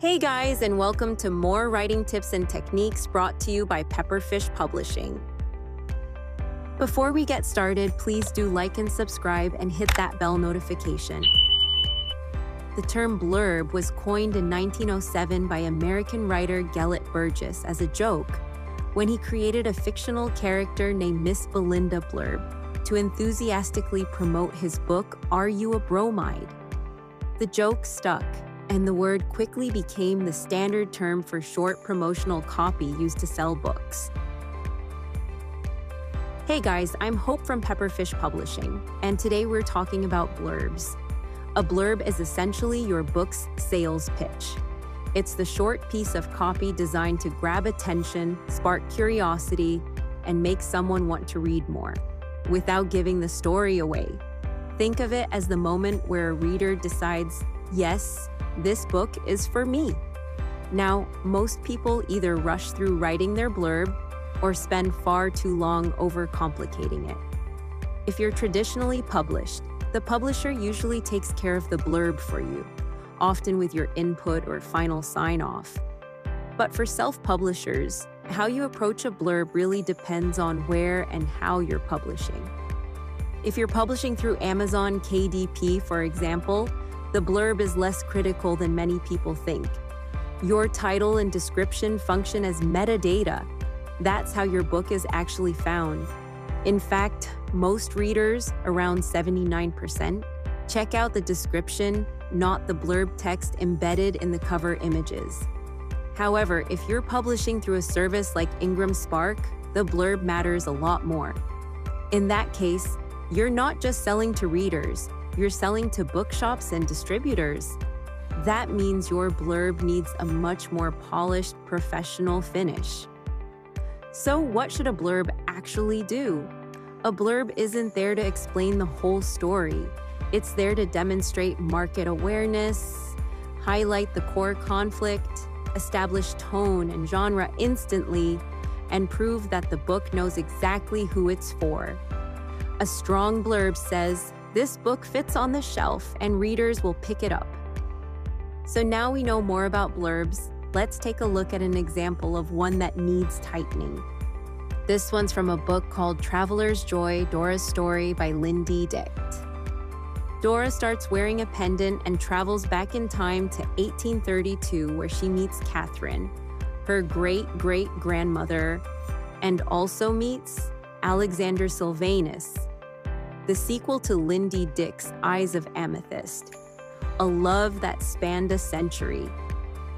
Hey guys, and welcome to more writing tips and techniques brought to you by Pepperfish Publishing. Before we get started, please do like and subscribe and hit that bell notification. The term blurb was coined in 1907 by American writer Gelett Burgess as a joke when he created a fictional character named Miss Belinda Blurb to enthusiastically promote his book, Are You a Bromide? The joke stuck, and the word quickly became the standard term for short promotional copy used to sell books. Hey guys, I'm Hope from Pepperfish Publishing, and today we're talking about blurbs. A blurb is essentially your book's sales pitch. It's the short piece of copy designed to grab attention, spark curiosity, and make someone want to read more, without giving the story away. Think of it as the moment where a reader decides, yes, this book is for me. Now, most people either rush through writing their blurb or spend far too long overcomplicating it. If you're traditionally published, the publisher usually takes care of the blurb for you, often with your input or final sign-off. But for self-publishers, how you approach a blurb really depends on where and how you're publishing. If you're publishing through Amazon KDP, for example, the blurb is less critical than many people think. Your title and description function as metadata. That's how your book is actually found. In fact, most readers, around 79%, check out the description, not the blurb text embedded in the cover images. However, if you're publishing through a service like Ingram Spark, the blurb matters a lot more. In that case, you're not just selling to readers, you're selling to bookshops and distributors. That means your blurb needs a much more polished, professional finish. So what should a blurb actually do? A blurb isn't there to explain the whole story. It's there to demonstrate market awareness, highlight the core conflict, establish tone and genre instantly, and prove that the book knows exactly who it's for. A strong blurb says, this book fits on the shelf and readers will pick it up. So now we know more about blurbs, let's take a look at an example of one that needs tightening. This one's from a book called Traveler's Joy, Dora's Story by Lindy Dicht. Dora starts wearing a pendant and travels back in time to 1832 where she meets Catherine, her great-great-grandmother, and also meets Alexander Sylvanus, the sequel to Lindy Dicht's Eyes of Amethyst, a love that spanned a century.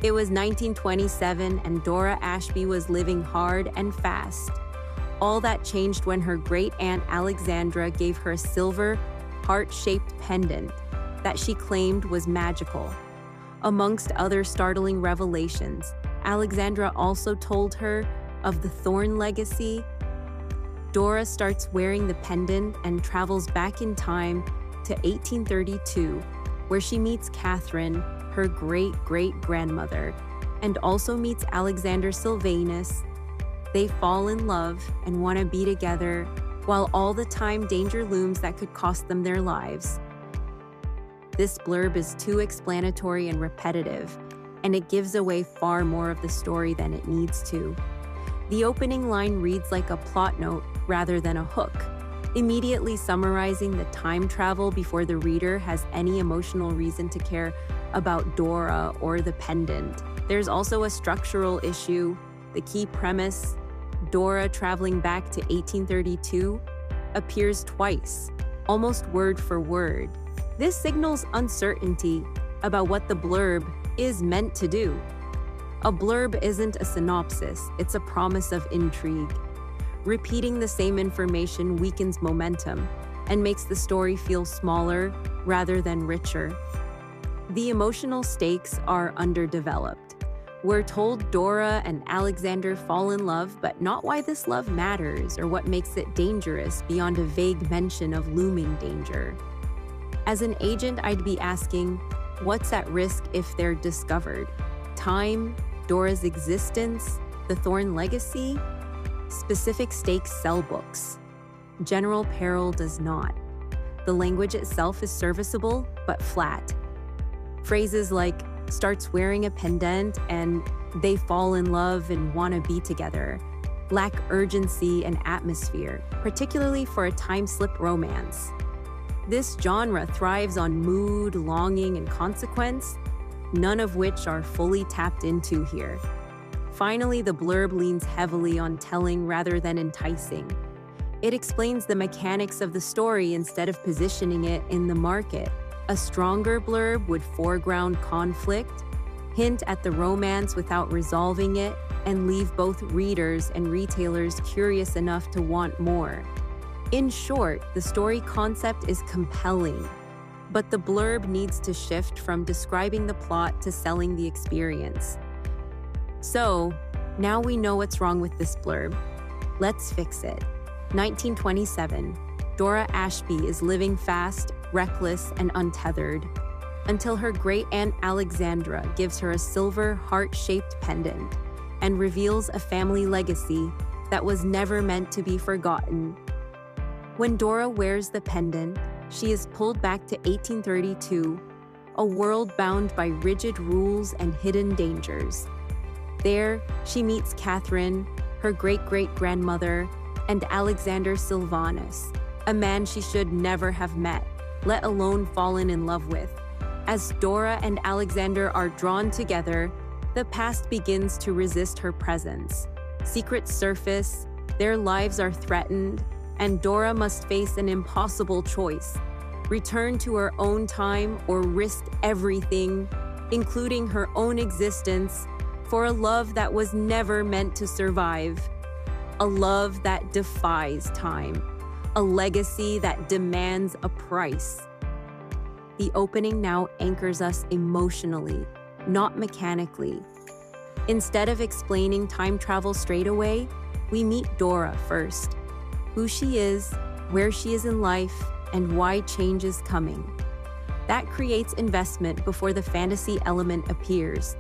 It was 1927 and Dora Ashby was living hard and fast. All that changed when her great-aunt Alexandra gave her a silver, heart-shaped pendant that she claimed was magical. Amongst other startling revelations, Alexandra also told her of the Thorn legacy. Dora starts wearing the pendant and travels back in time to 1832, where she meets Catherine, her great-great-grandmother, and also meets Alexander Sylvanus. They fall in love and want to be together, while all the time danger looms that could cost them their lives. This blurb is too explanatory and repetitive, and it gives away far more of the story than it needs to. The opening line reads like a plot note rather than a hook, immediately summarizing the time travel before the reader has any emotional reason to care about Dora or the pendant. There's also a structural issue. The key premise, Dora traveling back to 1832, appears twice, almost word for word. This signals uncertainty about what the blurb is meant to do. A blurb isn't a synopsis, it's a promise of intrigue. Repeating the same information weakens momentum and makes the story feel smaller rather than richer. The emotional stakes are underdeveloped. We're told Dora and Alexander fall in love, but not why this love matters or what makes it dangerous beyond a vague mention of looming danger. As an agent, I'd be asking, what's at risk if they're discovered? Time, Dora's existence, the Thorn legacy? Specific stakes sell books. General peril does not. The language itself is serviceable, but flat. Phrases like, starts wearing a pendant, and they fall in love and want to be together, lack urgency and atmosphere, particularly for a time-slip romance. This genre thrives on mood, longing, and consequence, none of which are fully tapped into here. Finally, the blurb leans heavily on telling rather than enticing. It explains the mechanics of the story instead of positioning it in the market. A stronger blurb would foreground conflict, hint at the romance without resolving it, and leave both readers and retailers curious enough to want more. In short, the story concept is compelling, but the blurb needs to shift from describing the plot to selling the experience. So, now we know what's wrong with this blurb. Let's fix it. 1927, Dora Ashby is living fast, reckless, and untethered, until her great-aunt Alexandra gives her a silver heart-shaped pendant and reveals a family legacy that was never meant to be forgotten. When Dora wears the pendant, she is pulled back to 1832, a world bound by rigid rules and hidden dangers. There, she meets Catherine, her great-great-grandmother, and Alexander Sylvanus, a man she should never have met, let alone fallen in love with. As Dora and Alexander are drawn together, the past begins to resist her presence. Secrets surface, their lives are threatened, and Dora must face an impossible choice: return to her own time or risk everything, including her own existence, for a love that was never meant to survive. A love that defies time. A legacy that demands a price. The opening now anchors us emotionally, not mechanically. Instead of explaining time travel straight away, we meet Dora first. Who she is, where she is in life, and why change is coming. That creates investment before the fantasy element appears.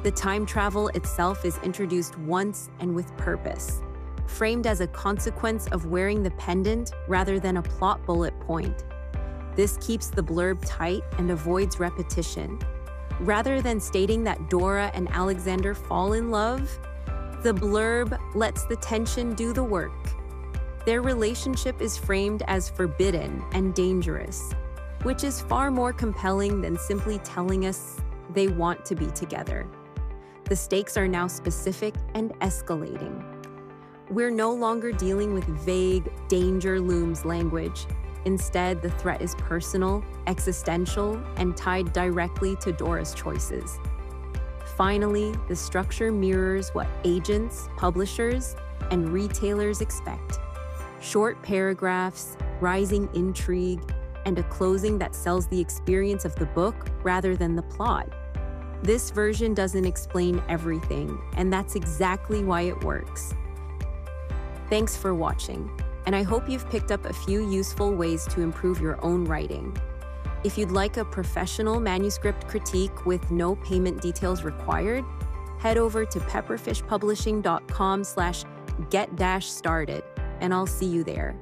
The time travel itself is introduced once and with purpose, framed as a consequence of wearing the pendant rather than a plot bullet point. This keeps the blurb tight and avoids repetition. Rather than stating that Dora and Alexander fall in love, the blurb lets the tension do the work. Their relationship is framed as forbidden and dangerous, which is far more compelling than simply telling us they want to be together. The stakes are now specific and escalating. We're no longer dealing with vague danger looms language. Instead, the threat is personal, existential, and tied directly to Dora's choices. Finally, the structure mirrors what agents, publishers, and retailers expect. Short paragraphs, rising intrigue, and a closing that sells the experience of the book rather than the plot. This version doesn't explain everything, and that's exactly why it works. Thanks for watching, and I hope you've picked up a few useful ways to improve your own writing. If you'd like a professional manuscript critique with no payment details required, head over to pepperfishpublishing.com/get-started, and I'll see you there.